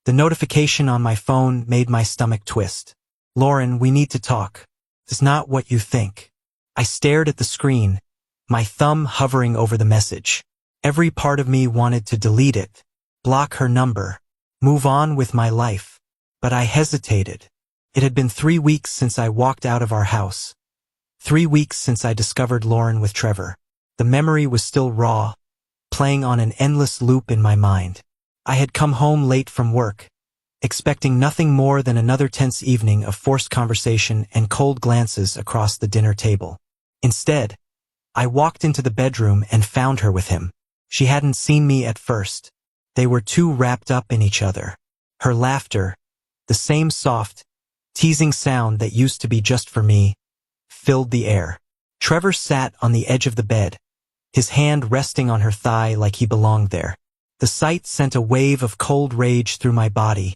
The notification on my phone made my stomach twist. Lauren, we need to talk. It's not what you think. I stared at the screen, my thumb hovering over the message. Every part of me wanted to delete it, block her number, move on with my life. But I hesitated. It had been 3 weeks since I walked out of our house. 3 weeks since I discovered Lauren with Trevor. The memory was still raw, playing on an endless loop in my mind. I had come home late from work, expecting nothing more than another tense evening of forced conversation and cold glances across the dinner table. Instead, I walked into the bedroom and found her with him. She hadn't seen me at first. They were too wrapped up in each other. Her laughter, the same soft, teasing sound that used to be just for me, filled the air. Trevor sat on the edge of the bed, his hand resting on her thigh like he belonged there. The sight sent a wave of cold rage through my body,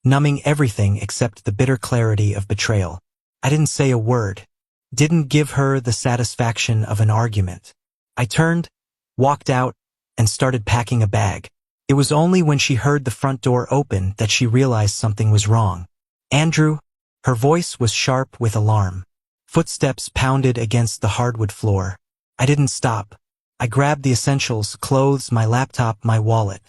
numbing everything except the bitter clarity of betrayal. I didn't say a word, didn't give her the satisfaction of an argument. I turned, walked out, and started packing a bag. It was only when she heard the front door open that she realized something was wrong. Andrew, her voice was sharp with alarm. Footsteps pounded against the hardwood floor. I didn't stop. I grabbed the essentials, clothes, my laptop, my wallet.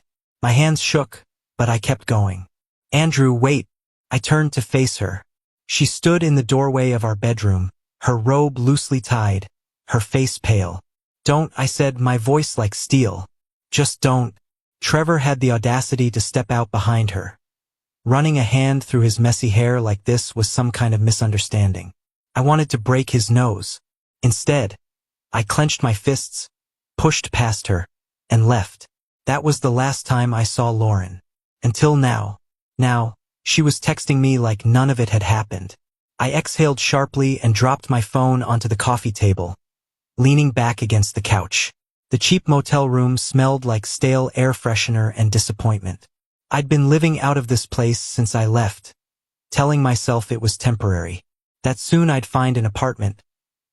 My hands shook, but I kept going. Andrew, wait. I turned to face her. She stood in the doorway of our bedroom, her robe loosely tied, her face pale. Don't, I said, my voice like steel. Just don't. Trevor had the audacity to step out behind her. Running a hand through his messy hair like this was some kind of misunderstanding. I wanted to break his nose. Instead, I clenched my fists, pushed past her, and left. That was the last time I saw Lauren. Until now. Now, she was texting me like none of it had happened. I exhaled sharply and dropped my phone onto the coffee table, leaning back against the couch. The cheap motel room smelled like stale air freshener and disappointment. I'd been living out of this place since I left, telling myself it was temporary, that soon I'd find an apartment,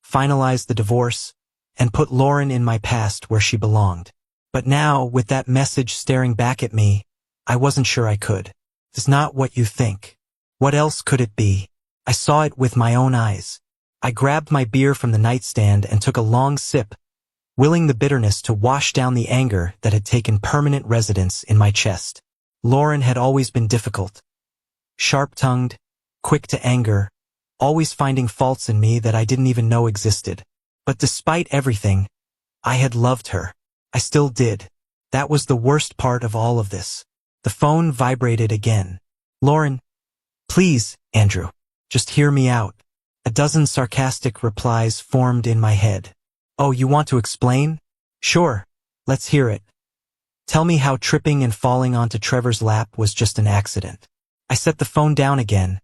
finalize the divorce, and put Lauren in my past where she belonged. But now, with that message staring back at me, I wasn't sure I could. It's not what you think. What else could it be? I saw it with my own eyes. I grabbed my beer from the nightstand and took a long sip, willing the bitterness to wash down the anger that had taken permanent residence in my chest. Lauren had always been difficult. Sharp-tongued, quick to anger, always finding faults in me that I didn't even know existed. But despite everything, I had loved her. I still did. That was the worst part of all of this. The phone vibrated again. Lauren, please, Andrew, just hear me out. A dozen sarcastic replies formed in my head. Oh, you want to explain? Sure, let's hear it. Tell me how tripping and falling onto Trevor's lap was just an accident. I set the phone down again,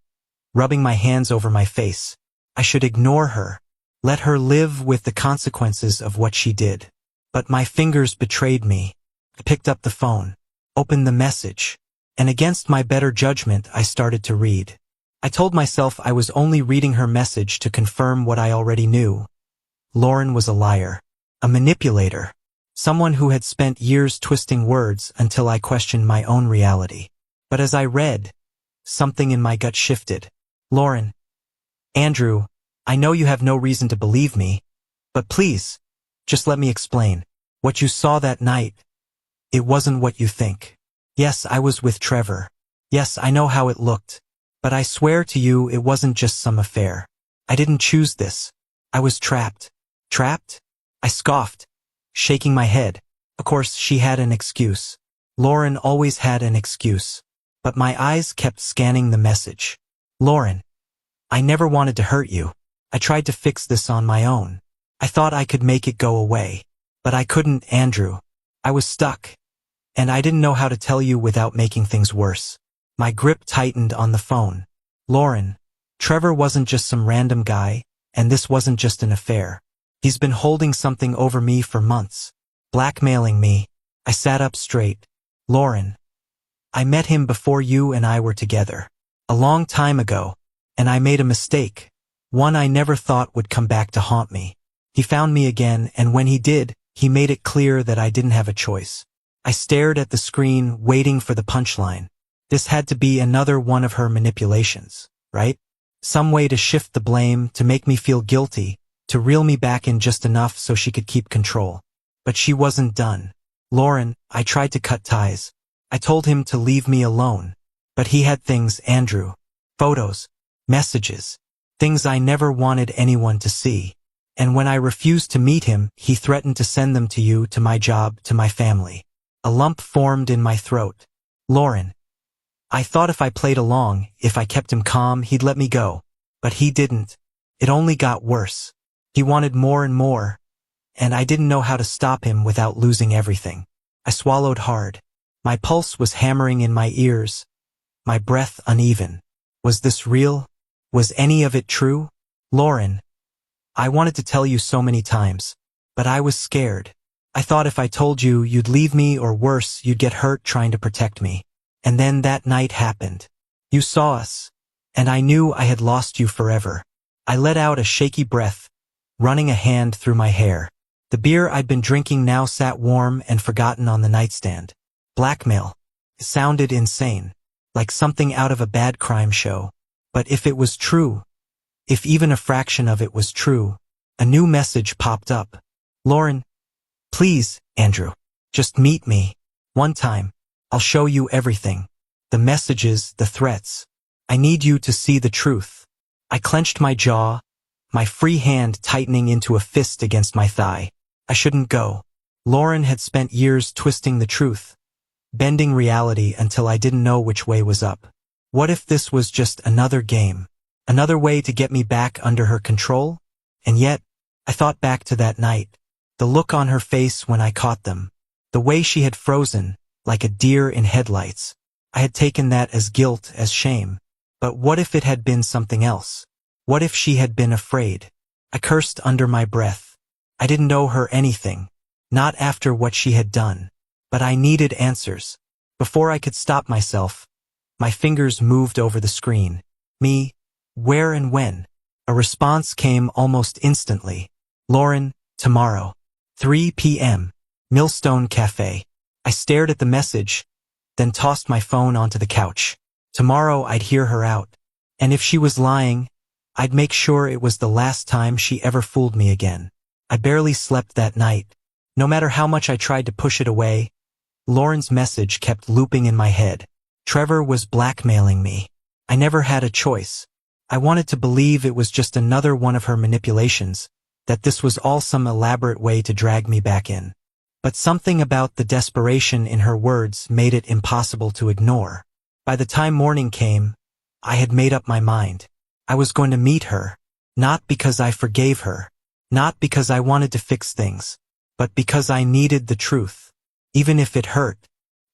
rubbing my hands over my face. I should ignore her, let her live with the consequences of what she did. But my fingers betrayed me. I picked up the phone, opened the message, and against my better judgment I started to read. I told myself I was only reading her message to confirm what I already knew. Lauren was a liar, a manipulator, someone who had spent years twisting words until I questioned my own reality. But as I read, something in my gut shifted. Lauren, Andrew, I know you have no reason to believe me, but please, just let me explain. What you saw that night, it wasn't what you think. Yes, I was with Trevor. Yes, I know how it looked. But I swear to you it wasn't just some affair. I didn't choose this. I was trapped. Trapped? I scoffed, shaking my head. Of course, she had an excuse. Lauren always had an excuse. But my eyes kept scanning the message. Lauren, I never wanted to hurt you. I tried to fix this on my own. I thought I could make it go away. But I couldn't, Andrew. I was stuck. And I didn't know how to tell you without making things worse. My grip tightened on the phone. Lauren, Trevor wasn't just some random guy, and this wasn't just an affair. He's been holding something over me for months, blackmailing me. I sat up straight. Lauren, I met him before you and I were together. A long time ago, and I made a mistake, one I never thought would come back to haunt me. He found me again, and when he did, he made it clear that I didn't have a choice. I stared at the screen, waiting for the punchline. This had to be another one of her manipulations, right? Some way to shift the blame, to make me feel guilty, to reel me back in just enough so she could keep control. But she wasn't done. Lauren, I tried to cut ties. I told him to leave me alone. But he had things, Andrew. Photos, messages, things I never wanted anyone to see. And when I refused to meet him, he threatened to send them to you, to my job, to my family. A lump formed in my throat. Lauren, I thought if I played along, if I kept him calm, he'd let me go. But he didn't. It only got worse. He wanted more and more. And I didn't know how to stop him without losing everything. I swallowed hard. My pulse was hammering in my ears. My breath uneven. Was this real? Was any of it true? Lauren, I wanted to tell you so many times. But I was scared. I thought if I told you, you'd leave me, or worse, you'd get hurt trying to protect me. And then that night happened. You saw us. And I knew I had lost you forever. I let out a shaky breath, running a hand through my hair. The beer I'd been drinking now sat warm and forgotten on the nightstand. Blackmail. It sounded insane, like something out of a bad crime show. But if it was true, if even a fraction of it was true, a new message popped up. Lauren, please, Andrew, just meet me. One time. I'll show you everything. The messages, the threats. I need you to see the truth. I clenched my jaw, my free hand tightening into a fist against my thigh. I shouldn't go. Lauren had spent years twisting the truth, bending reality until I didn't know which way was up. What if this was just another game? Another way to get me back under her control? And yet, I thought back to that night. The look on her face when I caught them. The way she had frozen, like a deer in headlights. I had taken that as guilt, as shame. But what if it had been something else? What if she had been afraid? I cursed under my breath. I didn't owe her anything. Not after what she had done. But I needed answers. Before I could stop myself, my fingers moved over the screen. Me, where and when? A response came almost instantly. Lauren, tomorrow. 3 p.m. Millstone Cafe. I stared at the message, then tossed my phone onto the couch. Tomorrow I'd hear her out. And if she was lying, I'd make sure it was the last time she ever fooled me again. I barely slept that night. No matter how much I tried to push it away, Lauren's message kept looping in my head. Trevor was blackmailing me. I never had a choice. I wanted to believe it was just another one of her manipulations, that this was all some elaborate way to drag me back in. But something about the desperation in her words made it impossible to ignore. By the time morning came, I had made up my mind. I was going to meet her, not because I forgave her, not because I wanted to fix things, but because I needed the truth, even if it hurt.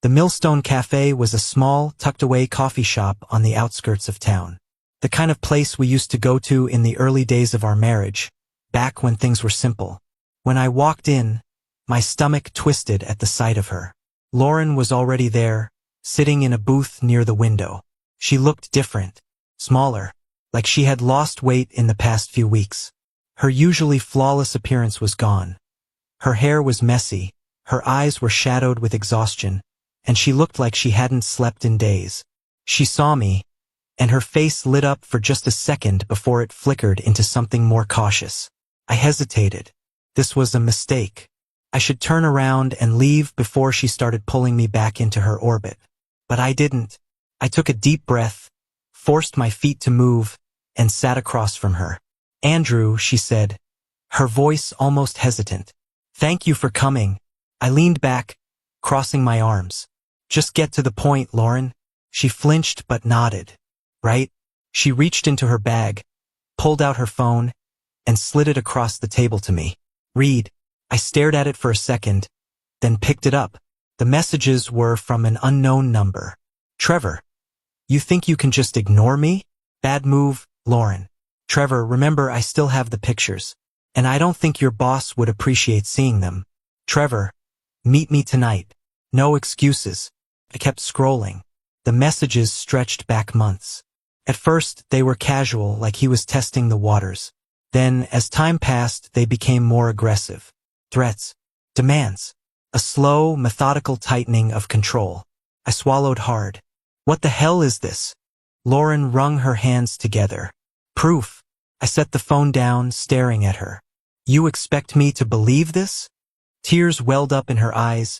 The Millstone Cafe was a small, tucked-away coffee shop on the outskirts of town. The kind of place we used to go to in the early days of our marriage, back when things were simple. When I walked in, my stomach twisted at the sight of her. Lauren was already there, sitting in a booth near the window. She looked different, smaller, like she had lost weight in the past few weeks. Her usually flawless appearance was gone. Her hair was messy, her eyes were shadowed with exhaustion, and she looked like she hadn't slept in days. She saw me, and her face lit up for just a second before it flickered into something more cautious. I hesitated. This was a mistake. I should turn around and leave before she started pulling me back into her orbit. But I didn't. I took a deep breath, forced my feet to move, and sat across from her. Andrew, she said, her voice almost hesitant. Thank you for coming. I leaned back, crossing my arms. Just get to the point, Lauren. She flinched but nodded. Right? She reached into her bag, pulled out her phone, and slid it across the table to me. Read. I stared at it for a second, then picked it up. The messages were from an unknown number. Trevor, you think you can just ignore me? Bad move, Lauren. Trevor, remember I still have the pictures, and I don't think your boss would appreciate seeing them. Trevor, meet me tonight. No excuses. I kept scrolling. The messages stretched back months. At first, they were casual, like he was testing the waters. Then, as time passed, they became more aggressive. Threats. Demands. A slow, methodical tightening of control. I swallowed hard. What the hell is this? Lauren wrung her hands together. Proof. I set the phone down, staring at her. You expect me to believe this? Tears welled up in her eyes,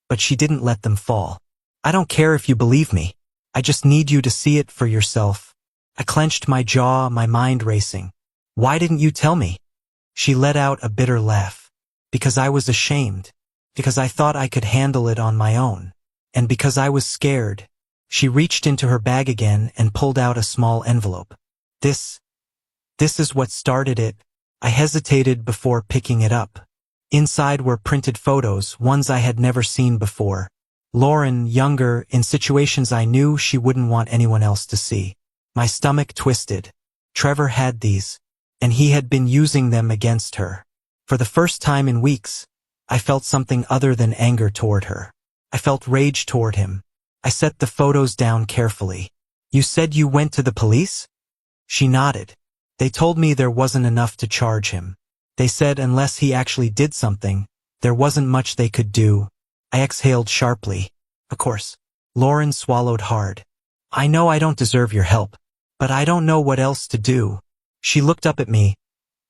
but she didn't let them fall. I don't care if you believe me. I just need you to see it for yourself. I clenched my jaw, my mind racing. Why didn't you tell me? She let out a bitter laugh. Because I was ashamed. Because I thought I could handle it on my own. And because I was scared. She reached into her bag again and pulled out a small envelope. This is what started it. I hesitated before picking it up. Inside were printed photos, ones I had never seen before. Lauren, younger, in situations I knew she wouldn't want anyone else to see. My stomach twisted. Trevor had these, and he had been using them against her. For the first time in weeks, I felt something other than anger toward her. I felt rage toward him. I set the photos down carefully. You said you went to the police? She nodded. They told me there wasn't enough to charge him. They said unless he actually did something, there wasn't much they could do. I exhaled sharply. Of course. Lauren swallowed hard. I know I don't deserve your help, but I don't know what else to do. She looked up at me,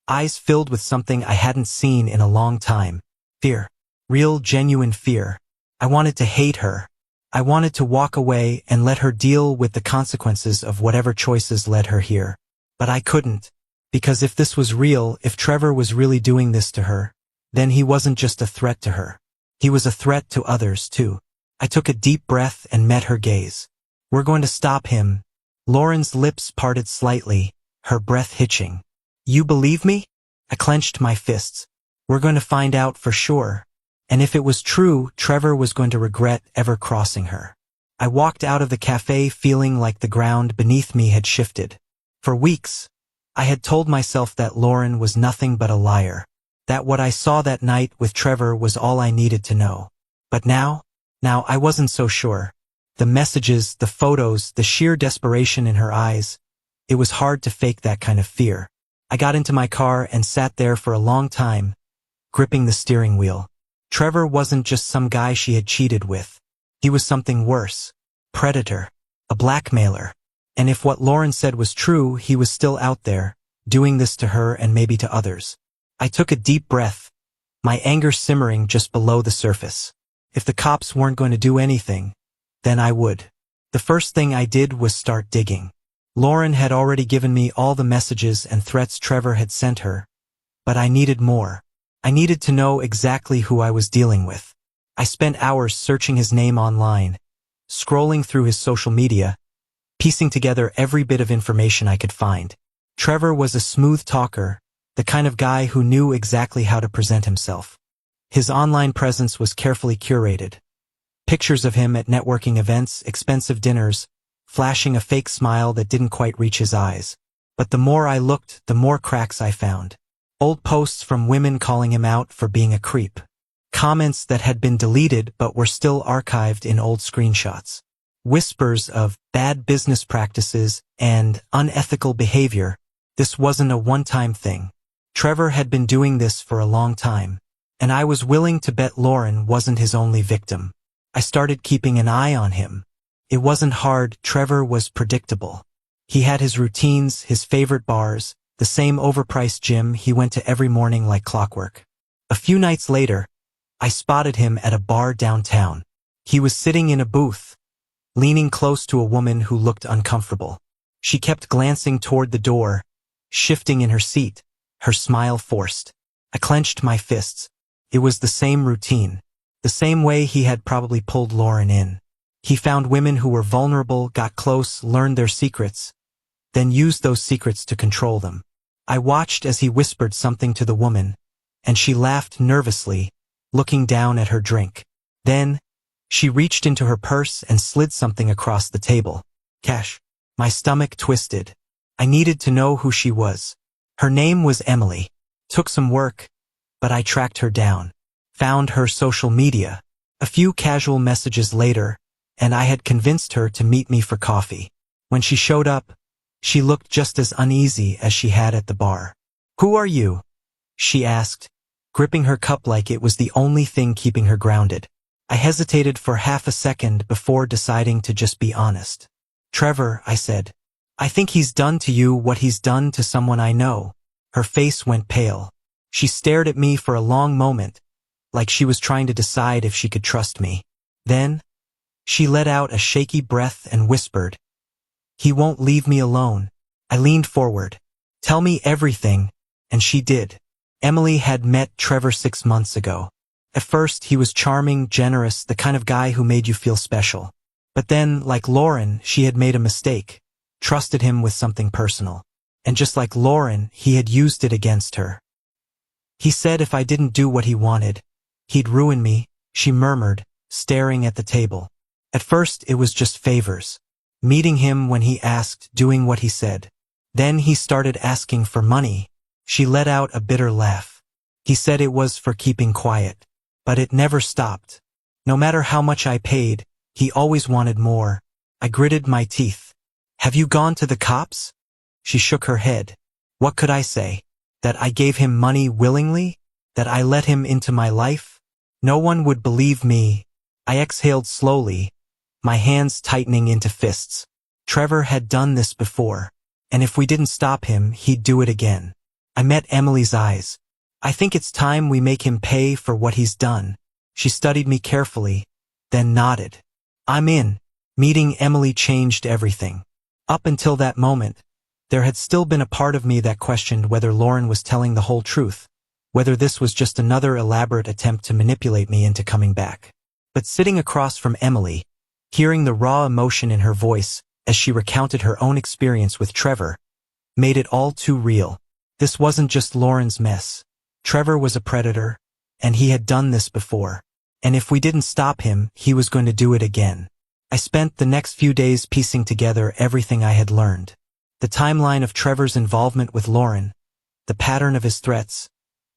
eyes filled with something I hadn't seen in a long time. Fear. Real, genuine fear. I wanted to hate her. I wanted to walk away and let her deal with the consequences of whatever choices led her here. But I couldn't. Because if this was real, if Trevor was really doing this to her, then he wasn't just a threat to her. He was a threat to others, too. I took a deep breath and met her gaze. We're going to stop him. Lauren's lips parted slightly, her breath hitching. You believe me? I clenched my fists. We're going to find out for sure. And if it was true, Trevor was going to regret ever crossing her. I walked out of the cafe feeling like the ground beneath me had shifted. For weeks, I had told myself that Lauren was nothing but a liar, that what I saw that night with Trevor was all I needed to know. But now I wasn't so sure. The messages, the photos, the sheer desperation in her eyes, it was hard to fake that kind of fear. I got into my car and sat there for a long time, gripping the steering wheel. Trevor wasn't just some guy she had cheated with. He was something worse. Predator. A blackmailer. And if what Lauren said was true, he was still out there, doing this to her and maybe to others. I took a deep breath, my anger simmering just below the surface. If the cops weren't going to do anything, then I would. The first thing I did was start digging. Lauren had already given me all the messages and threats Trevor had sent her, but I needed more. I needed to know exactly who I was dealing with. I spent hours searching his name online, scrolling through his social media, piecing together every bit of information I could find. Trevor was a smooth talker, the kind of guy who knew exactly how to present himself. His online presence was carefully curated. Pictures of him at networking events, expensive dinners, flashing a fake smile that didn't quite reach his eyes. But the more I looked, the more cracks I found. Old posts from women calling him out for being a creep. Comments that had been deleted but were still archived in old screenshots. Whispers of bad business practices and unethical behavior. This wasn't a one-time thing. Trevor had been doing this for a long time, and I was willing to bet Lauren wasn't his only victim. I started keeping an eye on him. It wasn't hard. Trevor was predictable. He had his routines, his favorite bars, the same overpriced gym he went to every morning like clockwork. A few nights later, I spotted him at a bar downtown. He was sitting in a booth, leaning close to a woman who looked uncomfortable. She kept glancing toward the door, shifting in her seat, her smile forced. I clenched my fists. It was the same routine, the same way he had probably pulled Lauren in. He found women who were vulnerable, got close, learned their secrets, then used those secrets to control them. I watched as he whispered something to the woman, and she laughed nervously, looking down at her drink. Then, she reached into her purse and slid something across the table. Cash. My stomach twisted. I needed to know who she was. Her name was Emily. Took some work, but I tracked her down. Found her social media. A few casual messages later, and I had convinced her to meet me for coffee. When she showed up, she looked just as uneasy as she had at the bar. Who are you? She asked, gripping her cup like it was the only thing keeping her grounded. I hesitated for half a second before deciding to just be honest. Trevor, I said, I think he's done to you what he's done to someone I know. Her face went pale. She stared at me for a long moment, like she was trying to decide if she could trust me. Then, she let out a shaky breath and whispered, "He won't leave me alone." I leaned forward. "Tell me everything," and she did. Emily had met Trevor 6 months ago. At first, he was charming, generous, the kind of guy who made you feel special. But then, like Lauren, she had made a mistake, trusted him with something personal. And just like Lauren, he had used it against her. He said if I didn't do what he wanted, he'd ruin me, she murmured, staring at the table. At first, it was just favors. Meeting him when he asked, doing what he said. Then he started asking for money. She let out a bitter laugh. He said it was for keeping quiet. But it never stopped. No matter how much I paid, he always wanted more. I gritted my teeth. "Have you gone to the cops?" She shook her head. What could I say? That I gave him money willingly? That I let him into my life? No one would believe me. I exhaled slowly, my hands tightening into fists. Trevor had done this before, and if we didn't stop him, he'd do it again. I met Emily's eyes. "I think it's time we make him pay for what he's done." She studied me carefully, then nodded. "I'm in." Meeting Emily changed everything. Up until that moment, there had still been a part of me that questioned whether Lauren was telling the whole truth, whether this was just another elaborate attempt to manipulate me into coming back. But sitting across from Emily, hearing the raw emotion in her voice as she recounted her own experience with Trevor, made it all too real. This wasn't just Lauren's mess. Trevor was a predator, and he had done this before. And if we didn't stop him, he was going to do it again. I spent the next few days piecing together everything I had learned. The timeline of Trevor's involvement with Lauren, the pattern of his threats,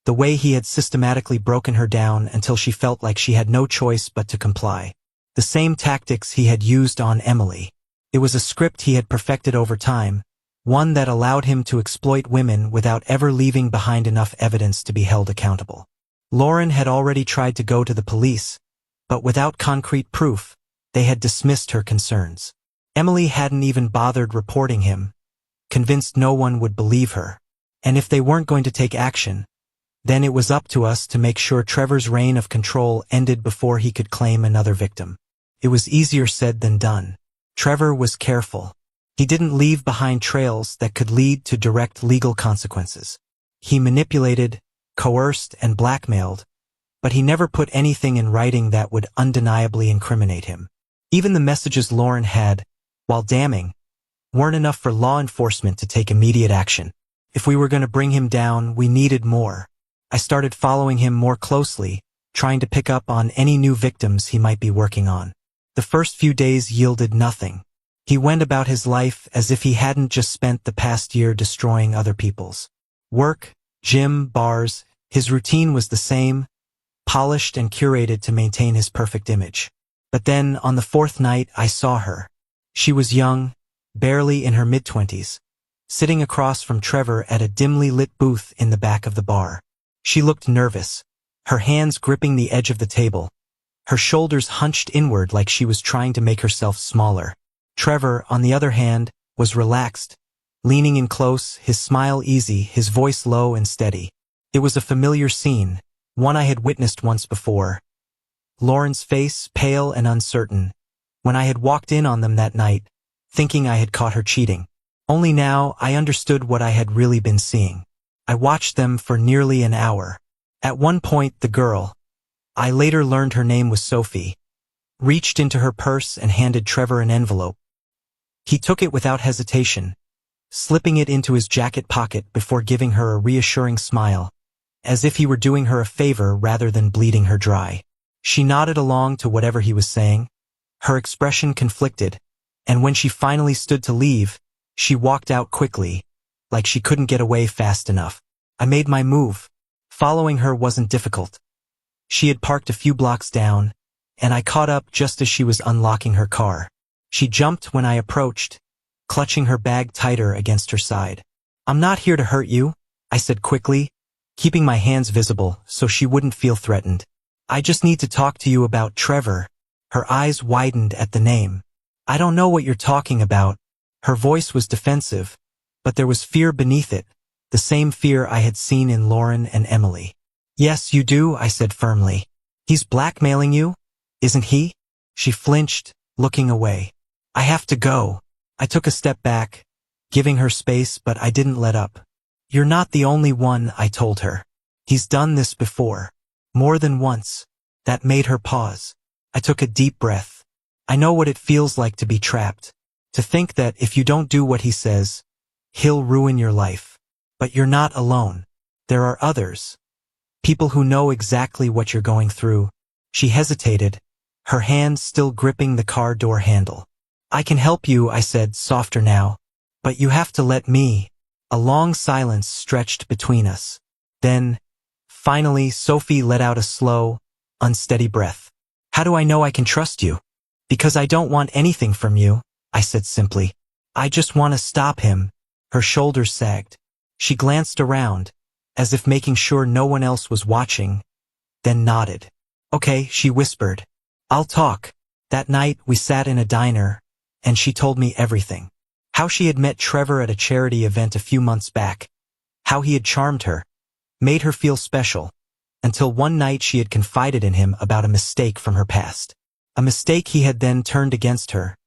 the way he had systematically broken her down until she felt like she had no choice but to comply. The same tactics he had used on Emily. It was a script he had perfected over time, one that allowed him to exploit women without ever leaving behind enough evidence to be held accountable. Lauren had already tried to go to the police, but without concrete proof, they had dismissed her concerns. Emily hadn't even bothered reporting him, convinced no one would believe her. And if they weren't going to take action, then it was up to us to make sure Trevor's reign of control ended before he could claim another victim. It was easier said than done. Trevor was careful. He didn't leave behind trails that could lead to direct legal consequences. He manipulated, coerced, and blackmailed, but he never put anything in writing that would undeniably incriminate him. Even the messages Lauren had, while damning, weren't enough for law enforcement to take immediate action. If we were going to bring him down, we needed more. I started following him more closely, trying to pick up on any new victims he might be working on. The first few days yielded nothing. He went about his life as if he hadn't just spent the past year destroying other people's. Work, gym, bars, his routine was the same, polished and curated to maintain his perfect image. But then, on the 4th night, I saw her. She was young, barely in her mid-20s, sitting across from Trevor at a dimly lit booth in the back of the bar. She looked nervous, her hands gripping the edge of the table, her shoulders hunched inward like she was trying to make herself smaller. Trevor, on the other hand, was relaxed, leaning in close, his smile easy, his voice low and steady. It was a familiar scene, one I had witnessed once before. Lauren's face, pale and uncertain, when I had walked in on them that night, thinking I had caught her cheating. Only now I understood what I had really been seeing. I watched them for nearly an hour. At one point, the girl, I later learned her name was Sophie, reached into her purse and handed Trevor an envelope. He took it without hesitation, slipping it into his jacket pocket before giving her a reassuring smile, as if he were doing her a favor rather than bleeding her dry. She nodded along to whatever he was saying, her expression conflicted, and when she finally stood to leave, she walked out quickly, like she couldn't get away fast enough. I made my move. Following her wasn't difficult. She had parked a few blocks down, and I caught up just as she was unlocking her car. She jumped when I approached, clutching her bag tighter against her side. "I'm not here to hurt you," I said quickly, keeping my hands visible so she wouldn't feel threatened. I just need to talk to you about Trevor. Her eyes widened at the name. I don't know what you're talking about. Her voice was defensive, but there was fear beneath it, the same fear I had seen in Lauren and Emily. Yes, you do, I said firmly. He's blackmailing you, isn't he? She flinched, looking away. I have to go. I took a step back, giving her space, but I didn't let up. You're not the only one, I told her. He's done this before. More than once. That made her pause. I took a deep breath. I know what it feels like to be trapped. To think that if you don't do what he says, he'll ruin your life. But you're not alone. There are others. People who know exactly what you're going through. She hesitated, her hand still gripping the car door handle. I can help you, I said, softer now. But you have to let me. A long silence stretched between us. Then, finally, Sophie let out a slow, unsteady breath. How do I know I can trust you? Because I don't want anything from you, I said simply. I just want to stop him. Her shoulders sagged. She glanced around, as if making sure no one else was watching, then nodded. Okay, she whispered. I'll talk. That night we sat in a diner, and she told me everything. How she had met Trevor at a charity event a few months back. How he had charmed her, made her feel special, until one night she had confided in him about a mistake from her past. A mistake he had then turned against her,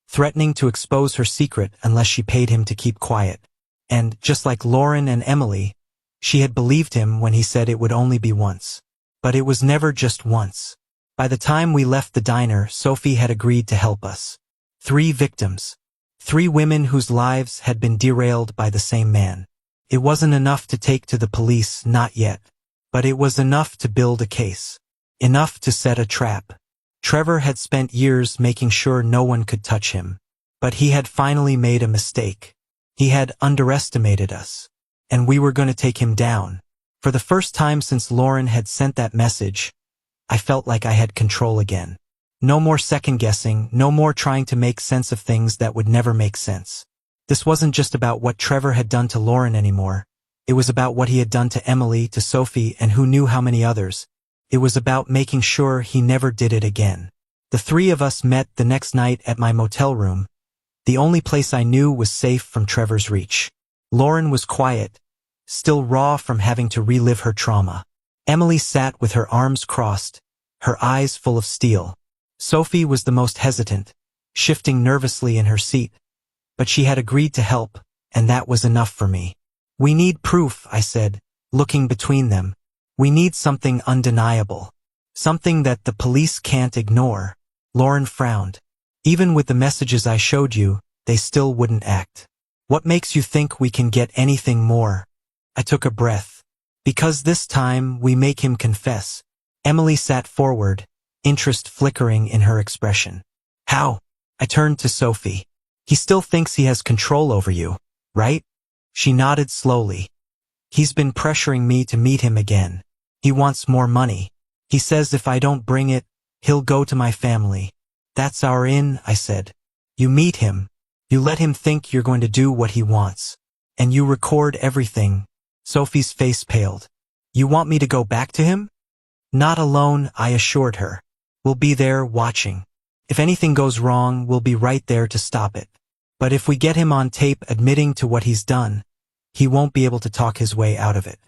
threatening to expose her secret unless she paid him to keep quiet. And, just like Lauren and Emily, she had believed him when he said it would only be once. But it was never just once. By the time we left the diner, Sophie had agreed to help us. 3 victims. 3 women whose lives had been derailed by the same man. It wasn't enough to take to the police, not yet. But it was enough to build a case. Enough to set a trap. Trevor had spent years making sure no one could touch him. But he had finally made a mistake. He had underestimated us. And we were going to take him down. For the first time since Lauren had sent that message, I felt like I had control again. No more second-guessing, no more trying to make sense of things that would never make sense. This wasn't just about what Trevor had done to Lauren anymore. It was about what he had done to Emily, to Sophie, and who knew how many others. It was about making sure he never did it again. The 3 of us met the next night at my motel room. The only place I knew was safe from Trevor's reach. Lauren was quiet, still raw from having to relive her trauma. Emily sat with her arms crossed, her eyes full of steel. Sophie was the most hesitant, shifting nervously in her seat. But she had agreed to help, and that was enough for me. We need proof, I said, looking between them. We need something undeniable. Something that the police can't ignore. Lauren frowned. Even with the messages I showed you, they still wouldn't act. What makes you think we can get anything more? I took a breath. Because this time we make him confess. Emily sat forward, interest flickering in her expression. How? I turned to Sophie. He still thinks he has control over you, right? She nodded slowly. He's been pressuring me to meet him again. He wants more money. He says if I don't bring it, he'll go to my family. That's our in, I said. You meet him. You let him think you're going to do what he wants. And you record everything. Sophie's face paled. You want me to go back to him? Not alone, I assured her. We'll be there watching. If anything goes wrong, we'll be right there to stop it. But if we get him on tape admitting to what he's done, he won't be able to talk his way out of it.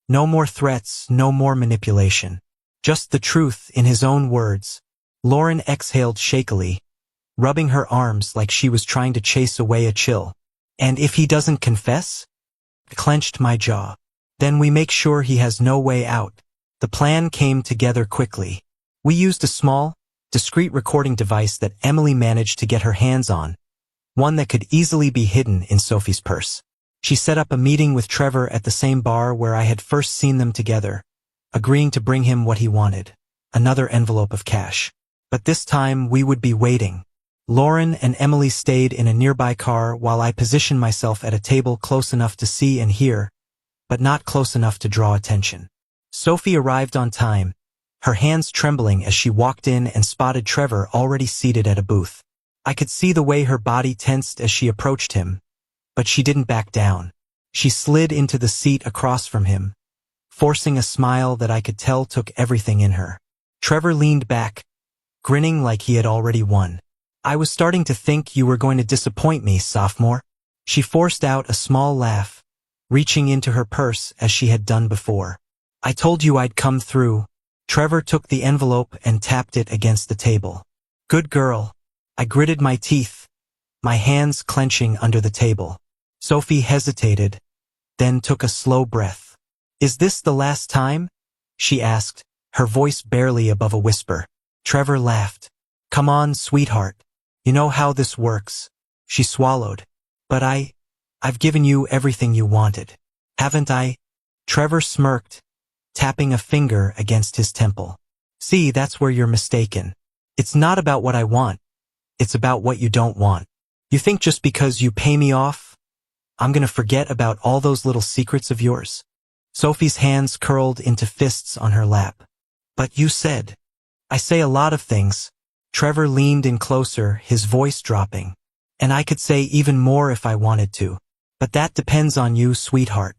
No more threats, no more manipulation. Just the truth in his own words. Lauren exhaled shakily, rubbing her arms like she was trying to chase away a chill. And if he doesn't confess? I clenched my jaw. Then we make sure he has no way out. The plan came together quickly. We used a small, discreet recording device that Emily managed to get her hands on, one that could easily be hidden in Sophie's purse. She set up a meeting with Trevor at the same bar where I had first seen them together, agreeing to bring him what he wanted, another envelope of cash. But this time we would be waiting. Lauren and Emily stayed in a nearby car while I positioned myself at a table close enough to see and hear, but not close enough to draw attention. Sophie arrived on time, her hands trembling as she walked in and spotted Trevor already seated at a booth. I could see the way her body tensed as she approached him, but she didn't back down. She slid into the seat across from him, forcing a smile that I could tell took everything in her. Trevor leaned back, grinning like he had already won. I was starting to think you were going to disappoint me, sophomore. She forced out a small laugh, reaching into her purse as she had done before. I told you I'd come through. Trevor took the envelope and tapped it against the table. Good girl. I gritted my teeth, my hands clenching under the table. Sophie hesitated, then took a slow breath. Is this the last time? She asked, her voice barely above a whisper. Trevor laughed. Come on, sweetheart. You know how this works. She swallowed. But I've given you everything you wanted. Haven't I? Trevor smirked, tapping a finger against his temple. See, that's where you're mistaken. It's not about what I want. It's about what you don't want. You think just because you pay me off, I'm gonna forget about all those little secrets of yours? Sophie's hands curled into fists on her lap. But you said. I say a lot of things. Trevor leaned in closer, his voice dropping. And I could say even more if I wanted to. But that depends on you, sweetheart.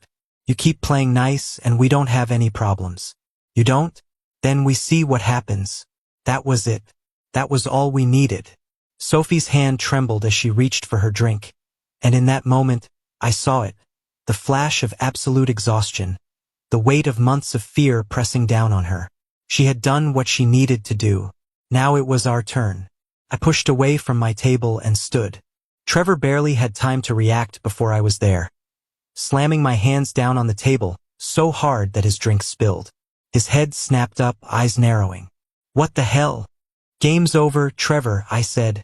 You keep playing nice and we don't have any problems. You don't? Then we see what happens. That was it. That was all we needed. Sophie's hand trembled as she reached for her drink. And in that moment, I saw it. The flash of absolute exhaustion. The weight of months of fear pressing down on her. She had done what she needed to do. Now it was our turn. I pushed away from my table and stood. Trevor barely had time to react before I was there, slamming my hands down on the table, so hard that his drink spilled. His head snapped up, eyes narrowing. What the hell? Game's over, Trevor, I said,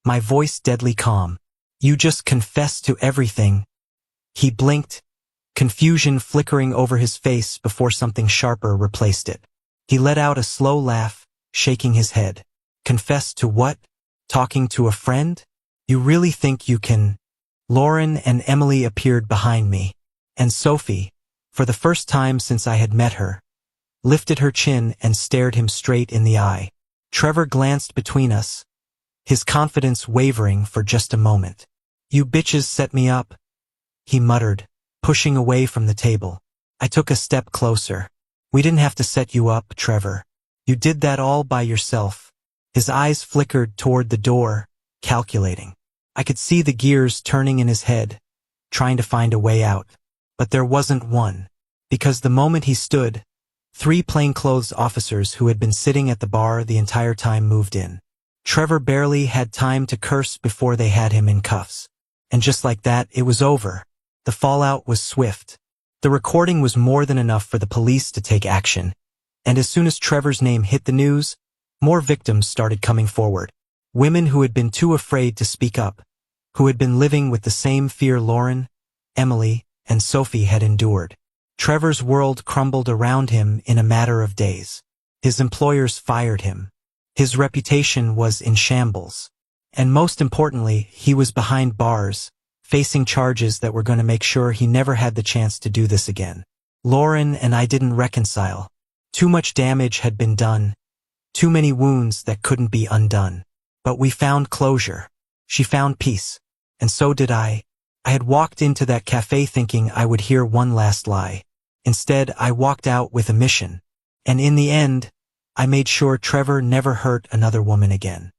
my voice deadly calm. You just confessed to everything. He blinked, confusion flickering over his face before something sharper replaced it. He let out a slow laugh, shaking his head. Confessed to what? Talking to a friend? You really think you can? Lauren and Emily appeared behind me, and Sophie, for the first time since I had met her, lifted her chin and stared him straight in the eye. Trevor glanced between us, his confidence wavering for just a moment. You bitches set me up, he muttered, pushing away from the table. I took a step closer. We didn't have to set you up, Trevor. You did that all by yourself. His eyes flickered toward the door, calculating. I could see the gears turning in his head, trying to find a way out. But there wasn't one. Because the moment he stood, 3 plainclothes officers who had been sitting at the bar the entire time moved in. Trevor barely had time to curse before they had him in cuffs. And just like that, it was over. The fallout was swift. The recording was more than enough for the police to take action. And as soon as Trevor's name hit the news, more victims started coming forward. Women who had been too afraid to speak up, who had been living with the same fear Lauren, Emily, and Sophie had endured. Trevor's world crumbled around him in a matter of days. His employers fired him. His reputation was in shambles. And most importantly, he was behind bars, facing charges that were going to make sure he never had the chance to do this again. Lauren and I didn't reconcile. Too much damage had been done. Too many wounds that couldn't be undone. But we found closure. She found peace. And so did I. I had walked into that cafe thinking I would hear one last lie. Instead, I walked out with a mission. And in the end, I made sure Trevor never hurt another woman again.